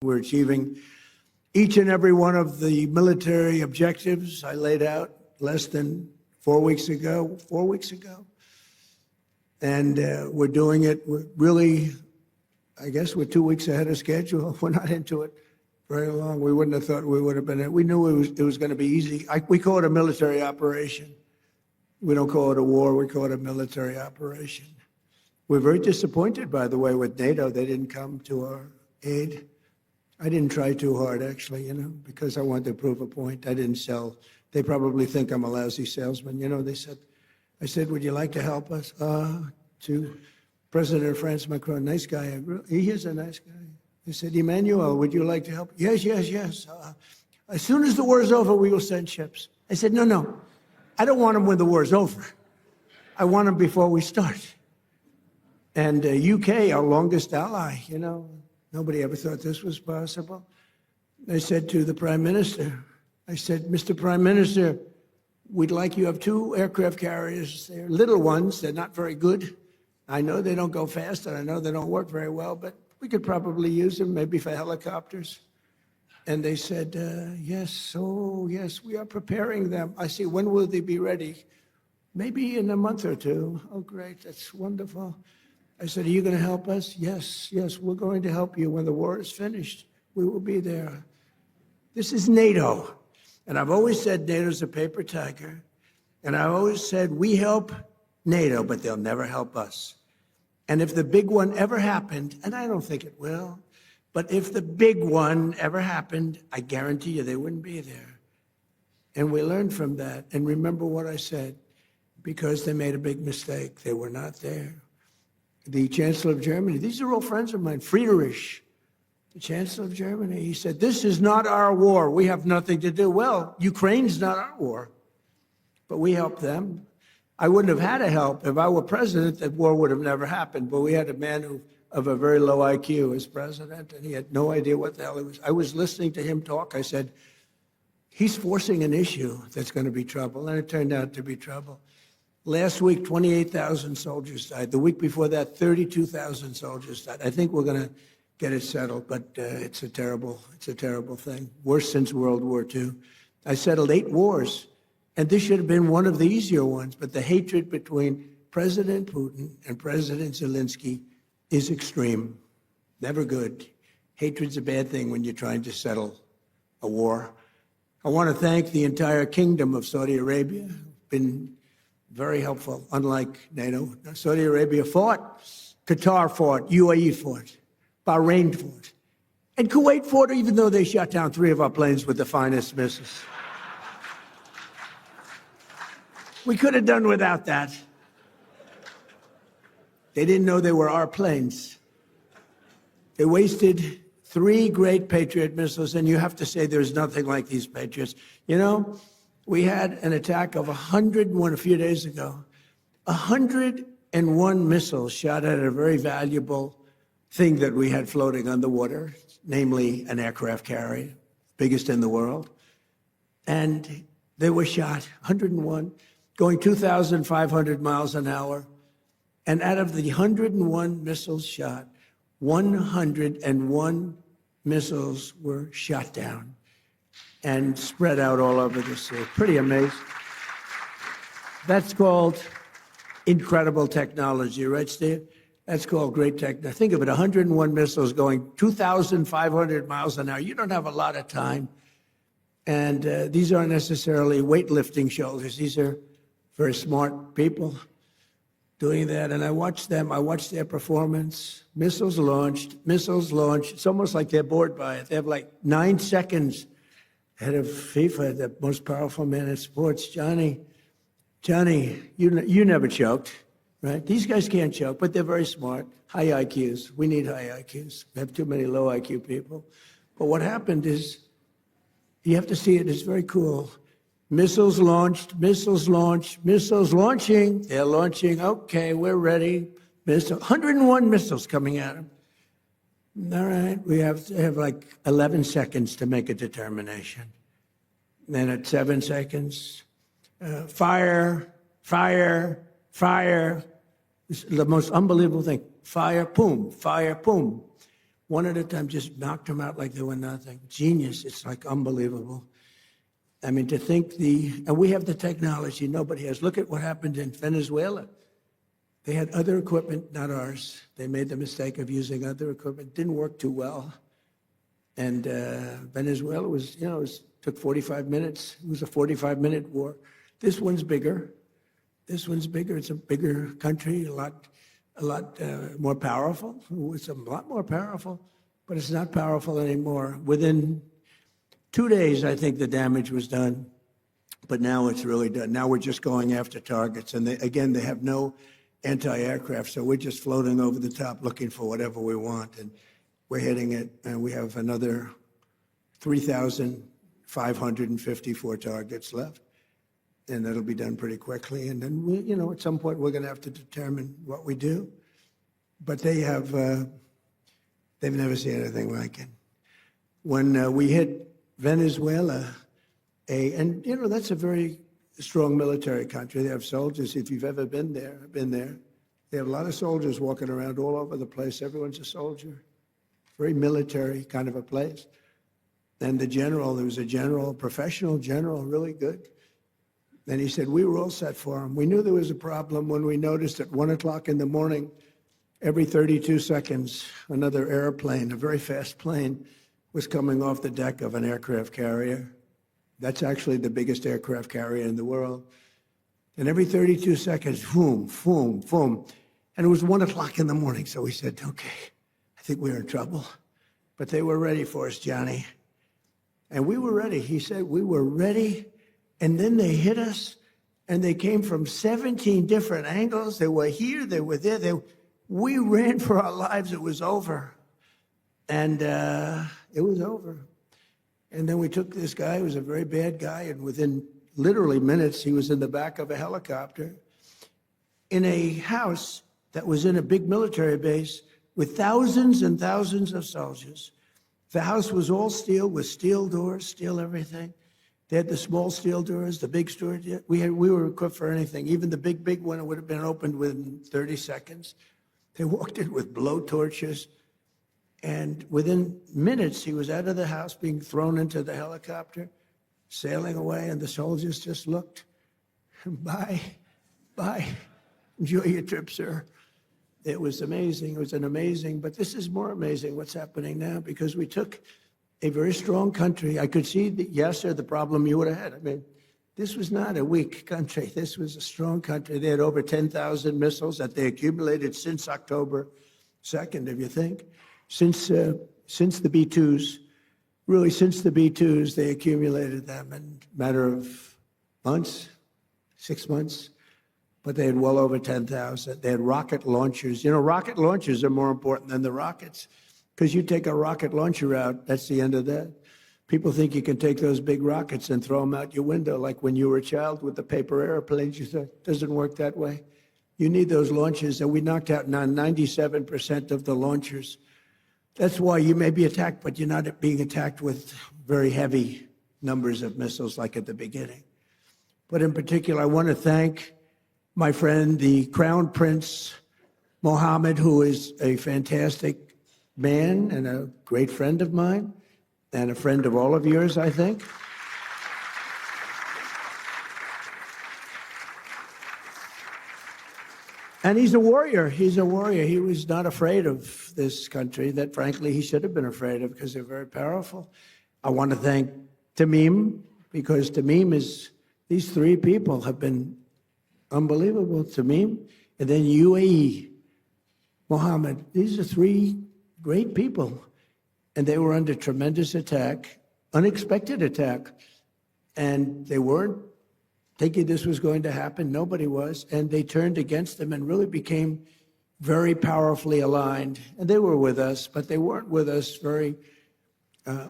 We're achieving each and every one of the military objectives I laid out less than 4 weeks ago. And we're doing it really, I guess we're 2 weeks ahead of schedule. We're not into it very long. We wouldn't have thought we would have been. We knew it was going to be easy. We call it a military operation. We don't call it a war. We call it a military operation. We're very disappointed, by the way, with NATO. They didn't come to our aid. I didn't try too hard, actually, because I wanted to prove a point. I didn't sell. They probably think I'm a lousy salesman. I said, would you like to help us? To President of France, Macron, nice guy. He is a nice guy. They said, Emmanuel, would you like to help? Yes. As soon as the war is over, we will send ships. I said, no. I don't want them when the war is over. I want them before we start. And UK, our longest ally, nobody ever thought this was possible. I said to the Prime Minister, Mr. Prime Minister, we'd like you to have 2 aircraft carriers. They're little ones. They're not very good. I know they don't go fast, and I know they don't work very well, but we could probably use them, maybe for helicopters. And they said, yes, we are preparing them. I said, when will they be ready? Maybe in a month or 2. Oh, great, that's wonderful. I said, are you going to help us? Yes, we're going to help you. When the war is finished, we will be there. This is NATO. And I've always said NATO's a paper tiger. And I've always said we help NATO, but they'll never help us. And if the big one ever happened, and I don't think it will, but if the big one ever happened, I guarantee you they wouldn't be there. And we learned from that. And remember what I said, because they made a big mistake. They were not there. The Chancellor of Germany, these are all friends of mine, Friedrich, the Chancellor of Germany, he said, this is not our war. We have nothing to do. Well, Ukraine's not our war, but we helped them. I wouldn't have had to help. If I were president, that war would have never happened. But we had a man of a very low IQ as president, and he had no idea what the hell it was. I was listening to him talk. I said, he's forcing an issue that's going to be trouble, and it turned out to be trouble. Last week, 28,000 soldiers died. The week before that, 32,000 soldiers died. I think we're going to get it settled, but it's a terrible thing. Worse since World War II. I settled 8 wars, and this should have been one of the easier ones, but the hatred between President Putin and President Zelensky is extreme. Never good. Hatred's a bad thing when you're trying to settle a war. I want to thank the entire kingdom of Saudi Arabia. Been very helpful, unlike NATO. Saudi Arabia fought, Qatar fought, UAE fought, Bahrain fought, and Kuwait fought, even though they shot down 3 of our planes with the finest missiles. We could have done without that. They didn't know they were our planes. They wasted 3 great Patriot missiles, and you have to say there's nothing like these Patriots. We had an attack of 101 a few days ago. 101 missiles shot at a very valuable thing that we had floating on the water, namely an aircraft carrier, biggest in the world. And they were shot, 101, going 2,500 miles an hour. And out of the 101 missiles shot, 101 missiles were shot down and spread out all over the sea. Pretty amazing. That's called incredible technology, right, Steve? That's called great technology. Think of it, 101 missiles going 2,500 miles an hour. You don't have a lot of time. And these aren't necessarily weightlifting shoulders. These are very smart people doing that. And I watched them. I watched their performance. Missiles launched. It's almost like they're bored by it. They have like 9 seconds head of FIFA, the most powerful man in sports, Johnny, you never choked, right? These guys can't choke, but they're very smart, high IQs. We need high IQs. We have too many low IQ people. But what happened is, you have to see it, it's very cool. Missiles launched, missiles launching. They're launching, okay, we're ready. 101 missiles coming at them. All right, we have to have like 11 seconds to make a determination. Then at 7 seconds, fire. This is the most unbelievable thing. Fire, boom. one at a time, just knocked them out like they were nothing. Genius. It's like unbelievable. I mean, to think and we have the technology nobody has. Look at what happened in Venezuela. They had other equipment, not ours. They made the mistake of using other equipment. Didn't work too well. And Venezuela was, took 45 minutes. It was a 45-minute war. This one's bigger. This one's bigger. It's a bigger country, a lot more powerful. It's a lot more powerful, but it's not powerful anymore. Within 2 days, I think the damage was done, but now it's really done. Now we're just going after targets, and they have no anti-aircraft, so we're just floating over the top looking for whatever we want, and we're hitting it, and we have another 3,554 targets left, and that'll be done pretty quickly. And then, at some point, we're going to have to determine what we do. But they've never seen anything like it. When we hit Venezuela, that's a very strong military country. They have soldiers. If you've ever been there, they have a lot of soldiers walking around all over the place. Everyone's a soldier. Very military kind of a place. And there was a general, professional general, really good. And he said, we were all set for him. We knew there was a problem when we noticed at 1 o'clock in the morning, every 32 seconds, another airplane, a very fast plane, was coming off the deck of an aircraft carrier. That's actually the biggest aircraft carrier in the world. And every 32 seconds, boom, boom, boom. And it was 1 o'clock in the morning. So we said, okay, I think we're in trouble. But they were ready for us, Johnny. And we were ready. He said, we were ready. And then they hit us. And they came from 17 different angles. They were here, they were there. We ran for our lives. It was over. And it was over. And then we took this guy who was a very bad guy, and within literally minutes, he was in the back of a helicopter in a house that was in a big military base with thousands and thousands of soldiers. The house was all steel, with steel doors, steel everything. They had the small steel doors, the big doors. We were equipped for anything. Even the big one would have been opened within 30 seconds. They walked in with blowtorches. And within minutes, he was out of the house, being thrown into the helicopter, sailing away, and the soldiers just looked. Bye. Enjoy your trip, sir. It was amazing. It was but this is more amazing what's happening now, because we took a very strong country. I could see the problem you would have had. I mean, this was not a weak country. This was a strong country. They had over 10,000 missiles that they accumulated since October 2nd, if you think. Since the B-2s, really since the B-2s, they accumulated them in a matter of months, 6 months, but they had well over 10,000. They had rocket launchers. Rocket launchers are more important than the rockets, because you take a rocket launcher out, that's the end of that. People think you can take those big rockets and throw them out your window, like when you were a child with the paper airplanes. You thought, it doesn't work that way. You need those launchers, and we knocked out 97% of the launchers. That's why you may be attacked, but you're not being attacked with very heavy numbers of missiles like at the beginning. But in particular, I want to thank my friend, the Crown Prince Mohammed, who is a fantastic man and a great friend of mine, and a friend of all of yours, I think. And he's a warrior. He's a warrior. He was not afraid of this country that, frankly, he should have been afraid of, because they're very powerful. I want to thank Tamim, because Tamim these three people have been unbelievable. Tamim, and then UAE, Mohammed. These are three great people. And they were under tremendous attack, unexpected attack. And they weren't thinking this was going to happen. Nobody was. And they turned against them and really became very powerfully aligned. And they were with us, but they weren't with us very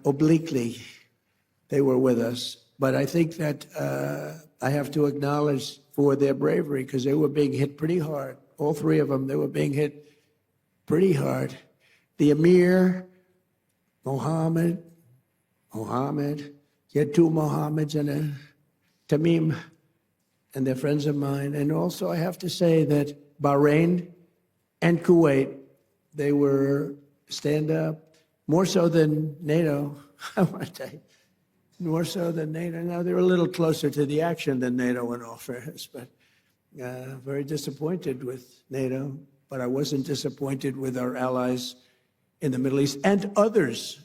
obliquely. They were with us. But I think that I have to acknowledge for their bravery, because they were being hit pretty hard. All three of them, they were being hit pretty hard. The Emir, Mohammed, you had two Mohammeds and a Tamim, and they're friends of mine. And also I have to say that Bahrain and Kuwait, they were stand up, more so than NATO, I want to tell you. More so than NATO. Now, they're a little closer to the action than NATO in all fairness, but very disappointed with NATO. But I wasn't disappointed with our allies in the Middle East and others